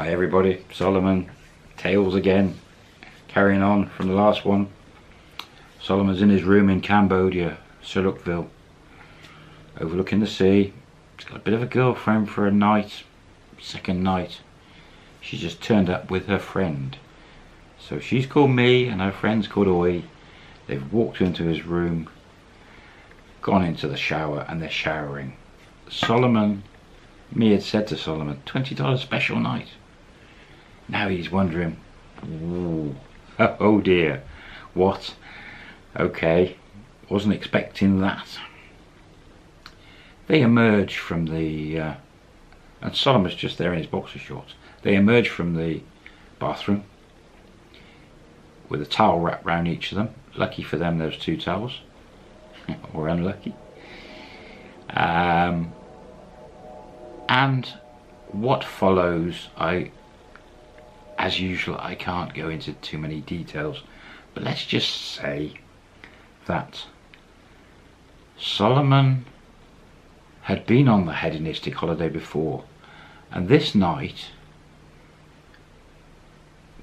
Hi everybody, Solomon, Tales again, carrying on from the last one. Solomon's in his room in Cambodia, Silukville, overlooking the sea. He's got a bit of a girlfriend for a night, second night. She just turned up with her friend. So she's called me and her friend's called Oi. They've walked into his room, gone into the shower, and they're showering. Solomon, me had said to Solomon, $20 special night. Now he's wondering, ooh, oh dear, what? Okay, wasn't expecting that. They emerge from the, and Solomon's just there in his boxer shorts. They emerge from the bathroom with a towel wrapped round each of them. Lucky for them there's 2 towels, or unlucky. And what follows, as usual, I can't go into too many details, but let's just say that Solomon had been on the hedonistic holiday before, and this night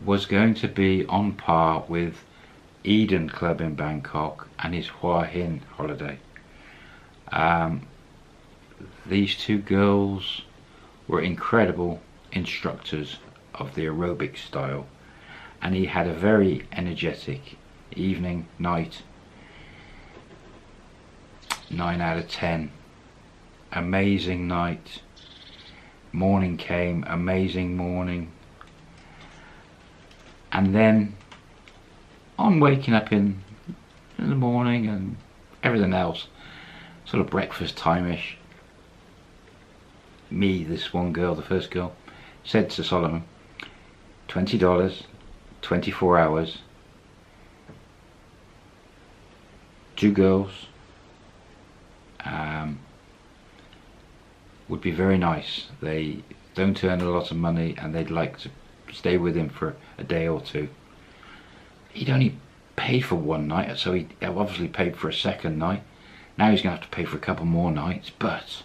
was going to be on par with Eden Club in Bangkok and his Hua Hin holiday. These 2 girls were incredible instructors of the aerobic style, and he had a very energetic evening, night. 9 out of 10. Amazing night. Morning came, amazing morning. And then on waking up in the morning and everything else, sort of breakfast time-ish, me, this one girl, the first girl, said to Solomon, $20, 24 hours, 2 girls, would be very nice. They don't earn a lot of money and they'd like to stay with him for a day or 2. He'd only paid for 1 night, so he obviously paid for a second night. Now he's going to have to pay for a couple more nights, but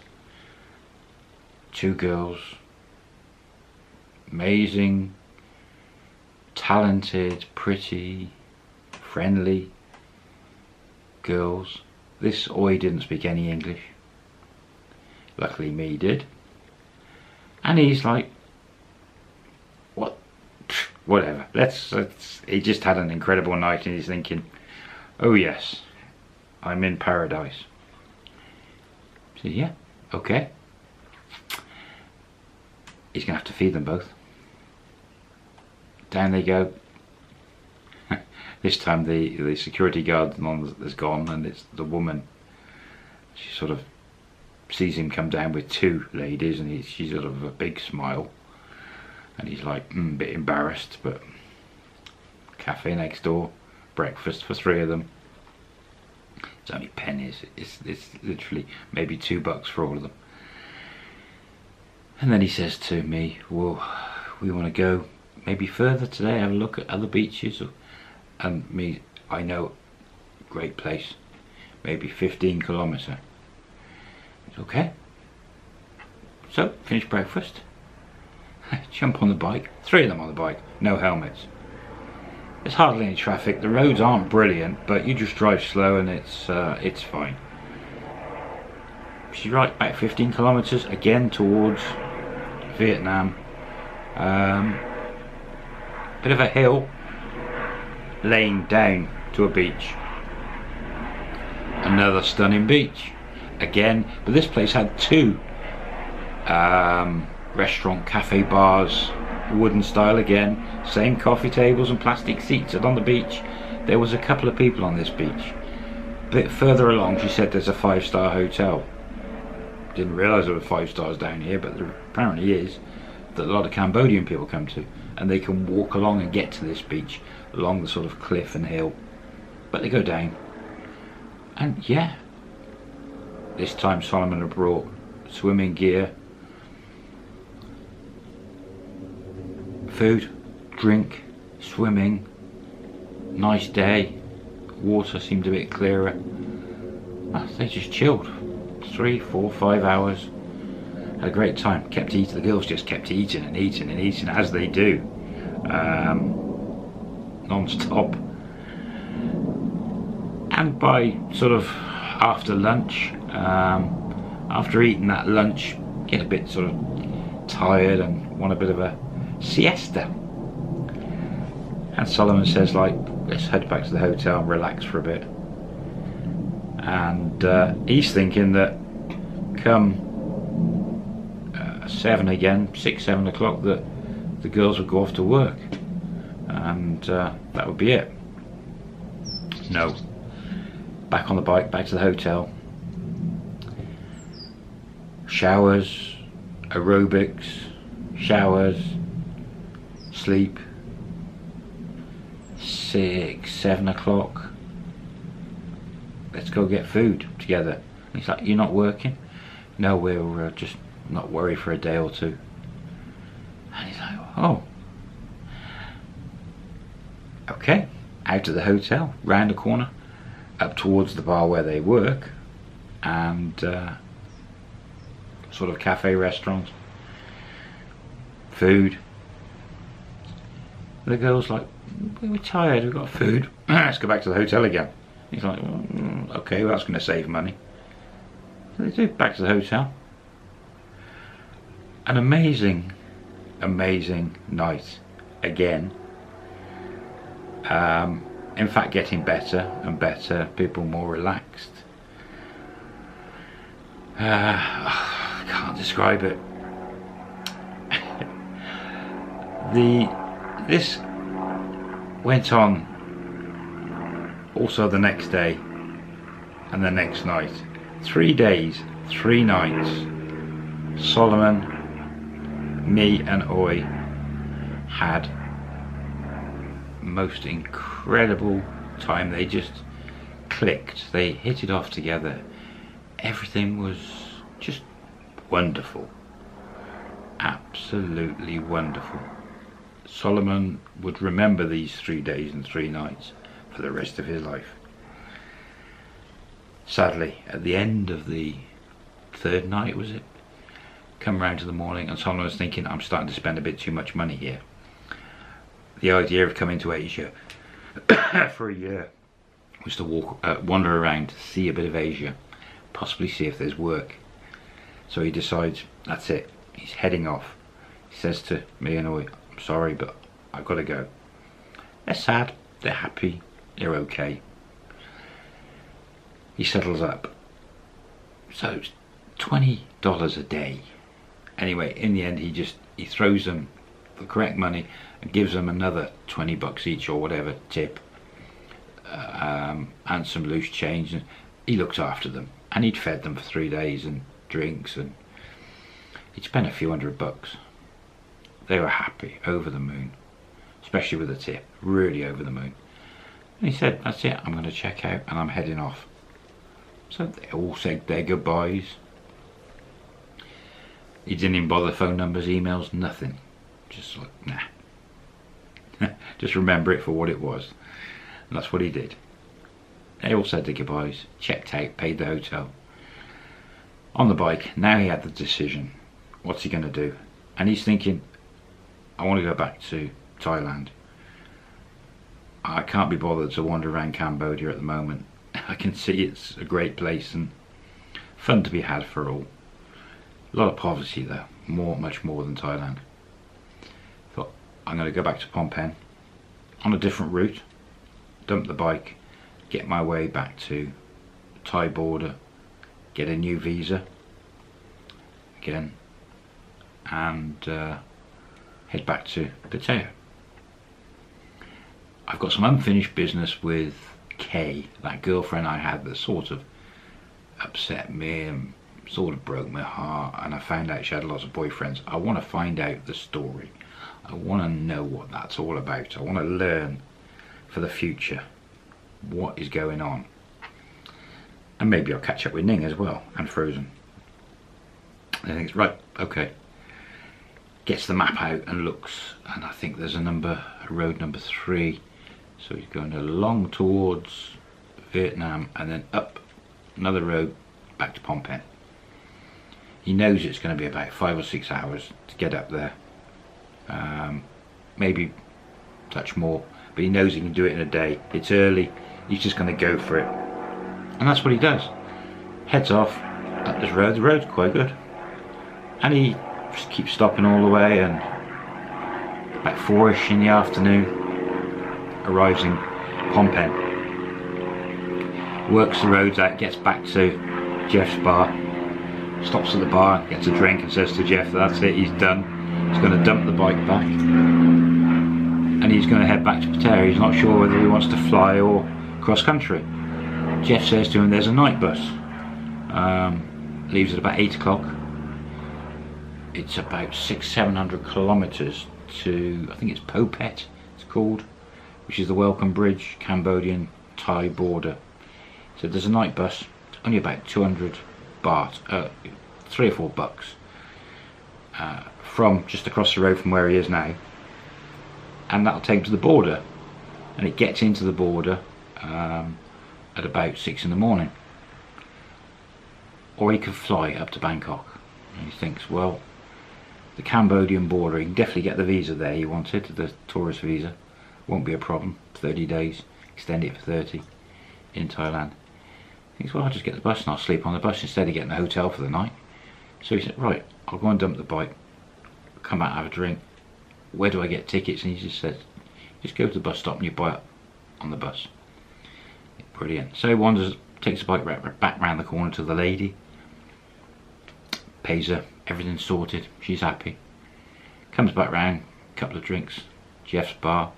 2 girls, amazing, talented, pretty, friendly girls. This Oi didn't speak any English. Luckily me did. And he's like, what? Whatever. Let's. He just had an incredible night and he's thinking, oh yes, I'm in paradise. So yeah, okay. He's going to have to feed them both. Down they go. This time the security guard has gone and it's the woman. She sort of sees him come down with 2 ladies and she's sort of a big smile. And he's like, a bit embarrassed, but cafe next door, breakfast for 3 of them. It's only pennies, it's literally maybe $2 for all of them. And then he says to me, well, we want to go maybe further today, have a look at other beaches. And me, I know, great place, maybe 15 kilometre. It's okay. So, finish breakfast, jump on the bike, 3 of them on the bike, no helmets. There's hardly any traffic, the roads aren't brilliant, but you just drive slow and it's fine. She's right back 15 kilometres, again towards Vietnam. Bit of a hill, laying down to a beach. Another stunning beach. Again, but this place had 2 restaurant, cafe, bars, wooden style again, same coffee tables and plastic seats. And on the beach there was a couple of people on this beach. A bit further along she said there's a 5-star hotel. Didn't realise there were 5 stars down here, but there apparently is, that a lot of Cambodian people come to, and they can walk along and get to this beach along the sort of cliff and hill, but they go down. And yeah, this time Solomon had brought swimming gear, food, drink, swimming, nice day, water seemed a bit clearer. They just chilled 3, 4, 5 hours, Had a great time, kept eating, the girls just kept eating and eating and eating, as they do, non-stop. And by sort of after lunch, after eating that lunch, get a bit sort of tired and want a bit of a siesta. And Solomon says, like, let's head back to the hotel and relax for a bit. And he's thinking that come 6, 7 o'clock that the girls would go off to work, and that would be it. No. Back on the bike, back to the hotel. Showers, aerobics, showers, sleep. 6, 7 o'clock. Let's go get food together. He's like, you're not working? No, we're just not worried for a day or two. And he's like, oh. Okay, out of the hotel, round the corner, up towards the bar where they work, and sort of cafe restaurants, food. The girl's like, we're tired, we've got food, let's go back to the hotel again. He's like, okay, well, that's going to save money. So they do, back to the hotel. An amazing, amazing night again. In fact, getting better and better, people more relaxed. I can't describe it. This went on also the next day and the next night. 3 days, 3 nights. Solomon, me and Oi had most incredible time. They just clicked, they hit it off together. Everything was just wonderful, absolutely wonderful. Solomon would remember these 3 days and 3 nights for the rest of his life. Sadly, at the end of the 3rd night, was it, come round to the morning, and Solomon was thinking, I'm starting to spend a bit too much money here. The idea of coming to Asia for a year was to wander around, to see a bit of Asia, possibly see if there's work. So he decides, that's it, he's heading off. He says to me and Oi, I'm sorry, but I've got to go. They're sad, they're happy, they're okay. He settles up. So it's $20 a day. Anyway, in the end, he throws them the correct money and gives them another 20 bucks each or whatever tip, and some loose change, and he looked after them, and he'd fed them for 3 days and drinks, and he'd spent a few $100. They were happy, over the moon, especially with the tip, really over the moon. And he said, that's it, I'm going to check out and I'm heading off. So they all said their goodbyes. He didn't even bother phone numbers, emails, nothing. Just like, nah. Just remember it for what it was. And that's what he did. They all said their goodbyes, checked out, paid the hotel. On the bike, now he had the decision. What's he going to do? And he's thinking, I want to go back to Thailand. I can't be bothered to wander around Cambodia at the moment. I can see it's a great place and fun to be had for all. A lot of poverty though, much more than Thailand. Thought, I'm going to go back to Phnom Penh on a different route, dump the bike, get my way back to the Thai border, get a new visa again, and head back to Pattaya. I've got some unfinished business with Kay, that girlfriend I had that sort of upset me and sort of broke my heart, and I found out she had lots of boyfriends. I want to find out the story. I want to know what that's all about. I want to learn for the future what is going on. And maybe I'll catch up with Ning as well, and Frozen. And I think, right, okay. Gets the map out and looks, and I think there's a road number 3. So he's going along towards Vietnam and then up another road back to Phnom Penh. He knows it's going to be about 5 or 6 hours to get up there, maybe a touch more, but he knows he can do it in a day. It's early, he's just going to go for it, and that's what he does. Heads off up this road. The road's quite good, and he just keeps stopping all the way, and about 4ish in the afternoon arrives in Phnom Penh, works the roads out, gets back to Jeff's bar, stops at the bar, gets a drink and says to Jeff that's it, he's done. He's going to dump the bike back and he's going to head back to Pattaya. He's not sure whether he wants to fly or cross country. Jeff says to him there's a night bus, leaves at about 8 o'clock. It's about 600-700 kilometres to, I think it's Phuket it's called, which is the Welcome Bridge, Cambodian Thai border. So there's a night bus, it's only about 200 baht, 3 or 4 bucks, from just across the road from where he is now, and that'll take him to the border, and it gets into the border at about 6 in the morning. Or he could fly up to Bangkok, and he thinks, well, the Cambodian border, he can definitely get the visa there he wanted, the tourist visa, won't be a problem, 30 days, extend it for 30 in Thailand. He thinks, well, I'll just get the bus and I'll sleep on the bus instead of getting a hotel for the night. So he said, right, I'll go and dump the bike, come out and have a drink, where do I get tickets? And he just said, just go to the bus stop and you buy it on the bus. Brilliant. So he wanders, takes the bike back round the corner to the lady, pays her, everything's sorted, she's happy, comes back round, couple of drinks, Jeff's bar,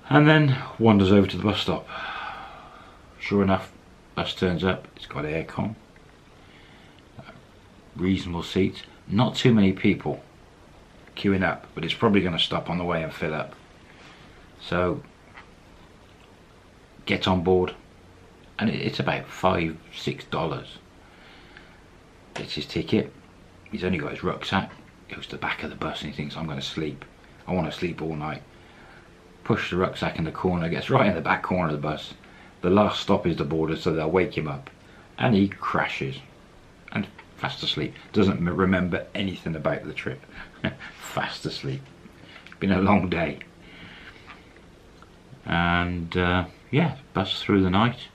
and then wanders over to the bus stop. Sure enough, bus turns up, it's got aircon, reasonable seats, not too many people queuing up, but it's probably going to stop on the way and fill up. So gets on board, and it's about $5-6. Gets his ticket, he's only got his rucksack, goes to the back of the bus and he thinks, I'm going to sleep, I want to sleep all night. Pushes the rucksack in the corner, gets right in the back corner of the bus. The last stop is the border, so they'll wake him up, and he crashes and fast asleep. Doesn't remember anything about the trip. Fast asleep. Been a long day. And yeah, bus through the night.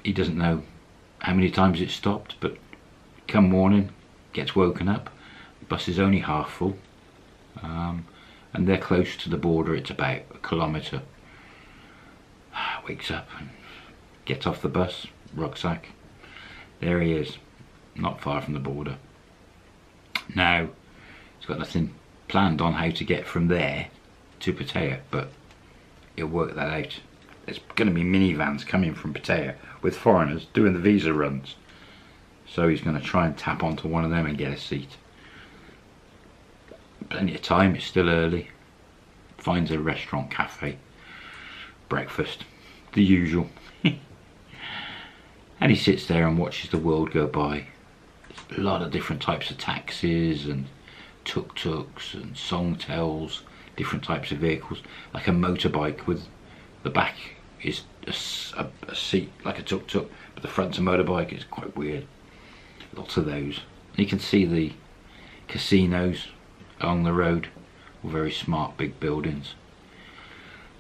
He doesn't know how many times it stopped, but come morning, gets woken up. The bus is only half full, and they're close to the border. It's about 1 kilometre. Wakes up and gets off the bus, rucksack. There he is, not far from the border. Now, he's got nothing planned on how to get from there to Pattaya, but he'll work that out. There's going to be minivans coming from Pattaya with foreigners doing the visa runs. So he's going to try and tap onto one of them and get a seat. Plenty of time, it's still early. Finds a restaurant, cafe, breakfast, the usual. And he sits there and watches the world go by. There's a lot of different types of taxis and tuk-tuks and songtels, different types of vehicles, like a motorbike with the back is a seat like a tuk-tuk, but the front's a motorbike. It's quite weird. Lots of those. And you can see the casinos along the road, all very smart big buildings.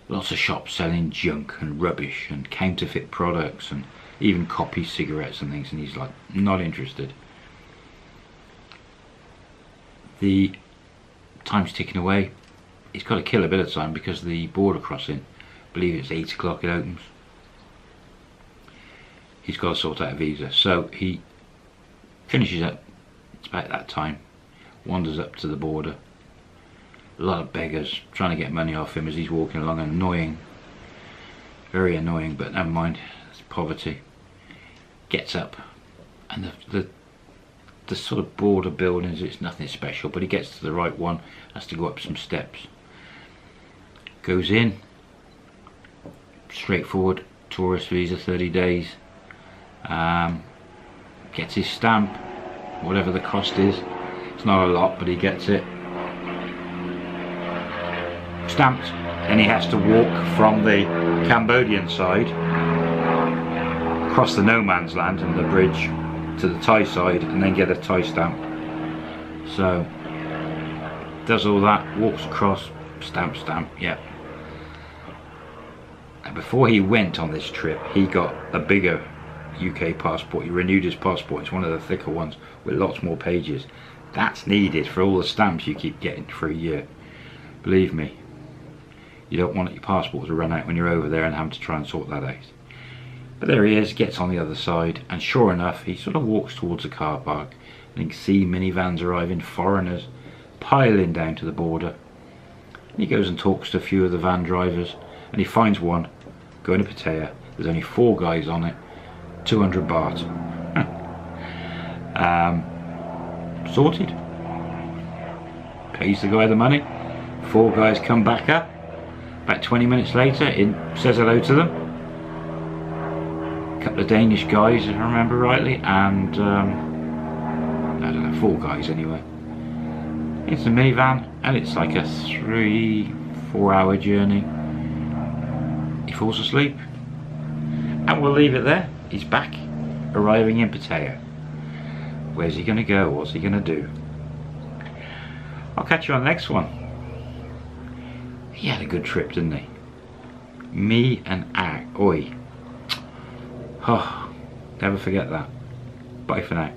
Lots of shops selling junk and rubbish and counterfeit products and even copy cigarettes and things, and he's like, not interested. The time's ticking away. He's got to kill a bit of time because the border crossing, I believe it's 8 o'clock it opens. He's got to sort out a visa, so he finishes up, it's about that time, wanders up to the border. A lot of beggars trying to get money off him as he's walking along. Annoying, very annoying, but never mind, it's poverty. Gets up, and the sort of border buildings, it's nothing special, but he gets to the right one, has to go up some steps. Goes in, straightforward, tourist visa, 30 days. Gets his stamp, whatever the cost is. It's not a lot, but he gets it. Stamped, and he has to walk from the Cambodian side across the no man's land and the bridge to the Thai side and then get a Thai stamp. So does all that, walks across, stamp, yeah. And before he went on this trip, he got a bigger UK passport. He renewed his passport. It's one of the thicker ones with lots more pages. That's needed for all the stamps you keep getting for a year. Believe me, you don't want your passport to run out when you're over there and having to try and sort that out. But there he is, gets on the other side, and sure enough, he sort of walks towards the car park, and you can see minivans arriving, foreigners piling down to the border. And he goes and talks to a few of the van drivers, and he finds one going to Pattaya. There's only 4 guys on it, 200 baht. Sorted. Pays the guy the money. 4 guys come back up. About 20 minutes later, says hello to them. A couple of Danish guys, if I remember rightly, and I don't know, 4 guys anyway. It's a minivan, and it's like a 3-4 hour journey. He falls asleep, and we'll leave it there. He's back, arriving in Pattaya. Where's he going to go? What's he going to do? I'll catch you on the next one. He had a good trip, didn't he? Me and Oi. Oh, never forget that. Bye for now.